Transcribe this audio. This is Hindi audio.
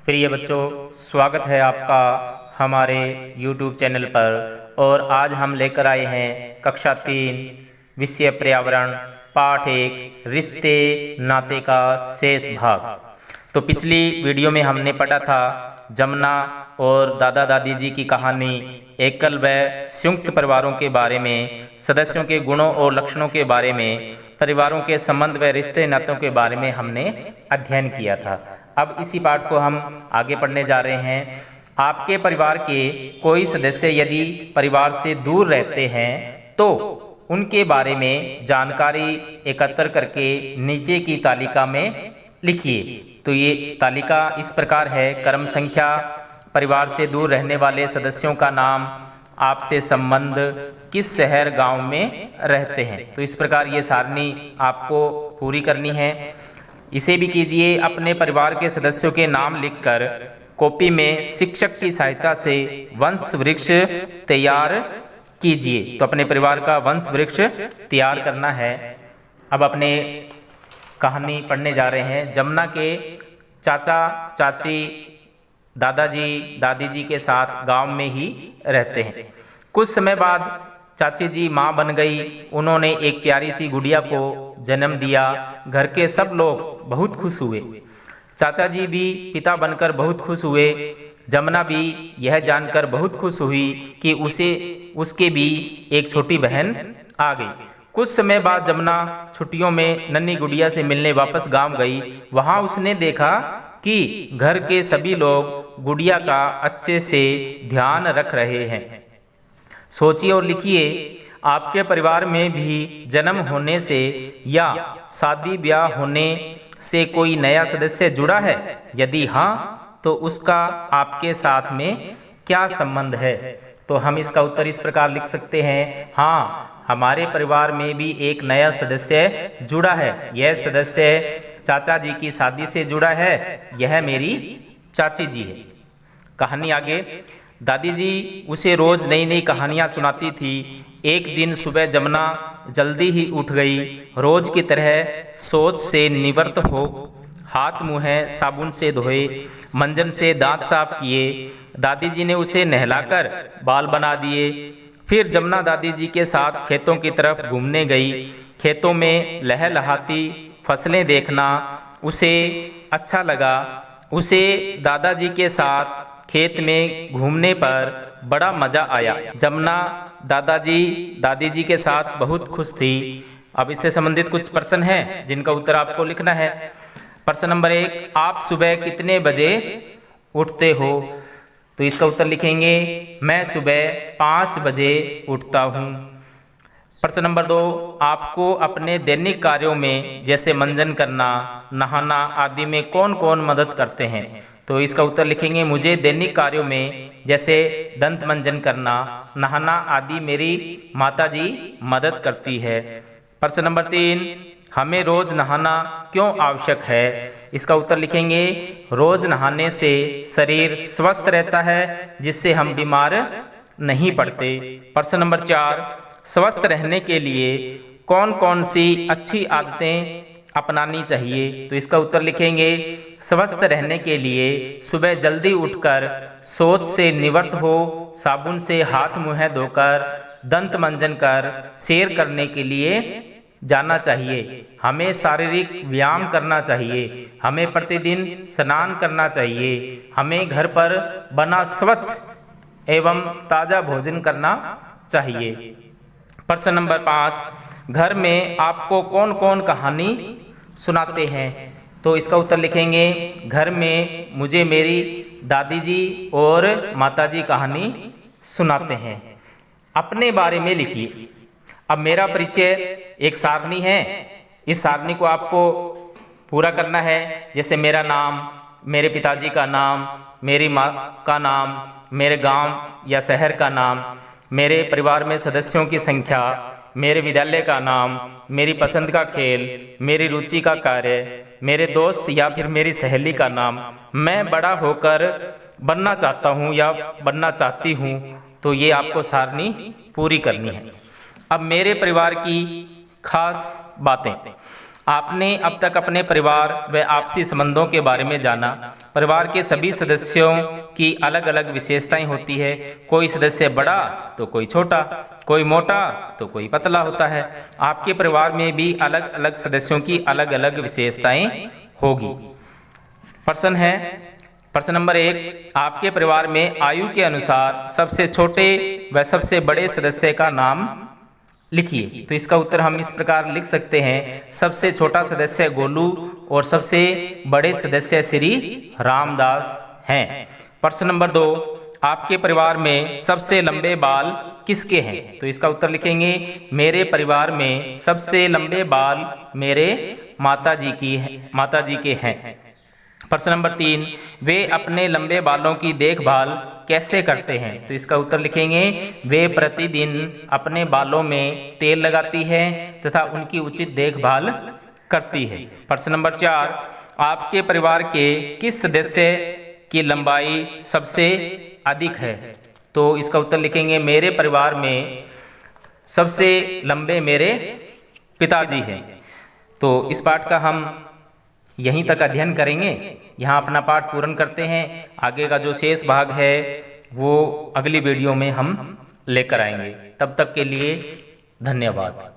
प्रिय बच्चों, स्वागत है आपका हमारे YouTube चैनल पर। और आज हम लेकर आए हैं कक्षा 3 विषय पर्यावरण पाठ 1 रिश्ते नाते का शेष भाग। तो पिछली वीडियो में हमने पढ़ा था जमुना और दादा दादी जी की कहानी, एकल व संयुक्त परिवारों के बारे में, सदस्यों के गुणों और लक्षणों के बारे में, परिवारों के संबंध व रिश्ते नातों के बारे में हमने अध्ययन किया था। अब इसी पाठ को हम आगे पढ़ने जा रहे हैं। आपके परिवार के कोई सदस्य यदि परिवार से दूर रहते हैं तो उनके बारे में जानकारी एकत्र करके नीचे की तालिका में लिखिए। तो ये तालिका इस प्रकार है: क्रम संख्या, परिवार से दूर रहने वाले सदस्यों का नाम, आपसे संबंध, किस शहर गांव में रहते हैं। तो इस प्रकार ये सारणी आपको पूरी करनी है। इसे भी कीजिए। अपने परिवार के सदस्यों के नाम लिखकर कॉपी में शिक्षक की सहायता से वंश वृक्ष तैयार कीजिए। तो अपने परिवार का वंश वृक्ष तैयार करना है। अब अपने कहानी पढ़ने जा रहे हैं। जमुना के चाचा चाची दादाजी दादी जी के साथ गांव में ही रहते हैं। कुछ समय बाद चाची जी माँ बन गई। उन्होंने एक प्यारी सी गुड़िया को जन्म दिया। घर के सब लोग बहुत खुश हुए। चाचा जी भी पिता बनकर बहुत खुश हुए। जमुना भी यह जानकर बहुत खुश हुई कि उसके भी एक छोटी बहन आ गई। कुछ समय बाद जमुना छुट्टियों में नन्ही गुड़िया से मिलने वापस गांव गई। वहां उसने देखा कि घर के सभी लोग गुड़िया का अच्छे से ध्यान रख रहे हैं। सोचिए और लिखिए, आपके परिवार में भी जन्म होने से या शादी ब्याह होने से कोई नया सदस्य जुड़ा है? यदि हाँ, तो उसका आपके साथ में क्या संबंध है? तो हम इसका उत्तर इस प्रकार लिख सकते हैं: हाँ, हमारे परिवार में भी एक नया सदस्य जुड़ा है। यह सदस्य चाचा जी की शादी से जुड़ा है। यह मेरी चाची जी है। कहानी आगे। दादी जी उसे रोज नई नई कहानियाँ सुनाती थी। एक दिन सुबह जमुना जल्दी ही उठ गई। रोज की तरह सोच से निवृत्त हो हाथ मुँह साबुन से धोए, मंजन से दांत साफ किए। दादी जी ने उसे नहलाकर बाल बना दिए। फिर जमुना दादी जी के साथ खेतों की तरफ घूमने गई। खेतों में लहलहाती फसलें देखना उसे अच्छा लगा। उसे दादाजी के साथ खेत में घूमने पर बड़ा मजा आया। जमुना दादाजी दादी जी के साथ बहुत खुश थी। अब इससे संबंधित कुछ प्रश्न हैं जिनका उत्तर आपको लिखना है। प्रश्न नंबर 1, आप सुबह कितने बजे उठते हो? तो इसका उत्तर लिखेंगे, मैं सुबह 5 बजे उठता हूँ। प्रश्न नंबर 2, आपको अपने दैनिक कार्यों में जैसे मंजन करना, नहाना आदि में कौन कौन मदद करते हैं? तो इसका उत्तर लिखेंगे, मुझे दैनिक कार्यों में जैसे दंत मंजन करना, नहाना आदि मेरी माताजी मदद करती है। प्रश्न नंबर 3, हमें रोज नहाना क्यों आवश्यक है? इसका उत्तर लिखेंगे, रोज नहाने से शरीर स्वस्थ रहता है जिससे हम बीमार नहीं पड़ते। प्रश्न नंबर 4, स्वस्थ रहने के लिए कौन कौन सी अच्छी आदतें अपनानी चाहिए? तो इसका उत्तर लिखेंगे, स्वस्थ रहने के लिए सुबह जल्दी उठकर शौच से निवृत्त हो, साबुन से हाथ मुँह धोकर दंत मंजन कर सैर करने के लिए जाना चाहिए। हमें शारीरिक व्यायाम करना चाहिए। हमें प्रतिदिन स्नान करना चाहिए। हमें घर पर बना स्वच्छ एवं ताज़ा भोजन करना चाहिए। प्रश्न नंबर 5, घर में आपको कौन कौन कहानी सुनाते हैं? तो इसका उत्तर लिखेंगे, घर में मुझे मेरी दादी जी और माताजी कहानी सुनाते हैं। अपने बारे में लिखिए। अब मेरा परिचय एक सारणी है। इस सारणी को आपको पूरा करना है। जैसे मेरा नाम, मेरे पिताजी का नाम, मेरी माँ का नाम, मेरे गांव या शहर का नाम, मेरे परिवार में सदस्यों की संख्या, मेरे विद्यालय का नाम, मेरी पसंद का खेल, मेरी रुचि का कार्य, मेरे दोस्त या फिर मेरी सहेली का नाम, मैं बड़ा होकर बनना चाहता हूँ या बनना चाहती हूँ। तो ये आपको सारणी पूरी करनी है। अब मेरे परिवार की खास बातें। आपने अब तक अपने परिवार व आपसी संबंधों के बारे में जाना। परिवार के सभी सदस्यों की अलग अलग विशेषताएं होती है। कोई सदस्य बड़ा तो कोई छोटा, कोई मोटा तो कोई पतला होता है। आपके परिवार में भी अलग अलग सदस्यों की अलग अलग विशेषताएं होगी। प्रश्न नंबर 1, आपके परिवार में आयु के अनुसार सबसे छोटे व सबसे बड़े सदस्य का नाम लिखिए। तो इसका उत्तर हम इस प्रकार लिख सकते हैं, सबसे छोटा सदस्य गोलू और सबसे बड़े सदस्य श्री रामदास हैं। प्रश्न नंबर 2, आपके परिवार में सबसे लंबे बाल किसके हैं? तो इसका उत्तर लिखेंगे, मेरे परिवार में सबसे लंबे बाल मेरे माताजी के हैं। प्रश्न नंबर 3, वे अपने लंबे बालों की देखभाल कैसे करते हैं? तो इसका उत्तर लिखेंगे, वे प्रतिदिन अपने बालों में तेल लगाती है तथा उनकी उचित देखभाल करती है। प्रश्न नंबर 4, आपके परिवार के किस सदस्य की लंबाई सबसे अधिक है? तो इसका उत्तर लिखेंगे, मेरे परिवार में सबसे लंबे मेरे पिताजी हैं। तो इस पाठ का हम यहीं तक अध्ययन करेंगे, यहाँ अपना पाठ पूर्ण करते हैं। आगे का जो शेष भाग है वो अगली वीडियो में हम लेकर आएंगे। तब तक के लिए धन्यवाद।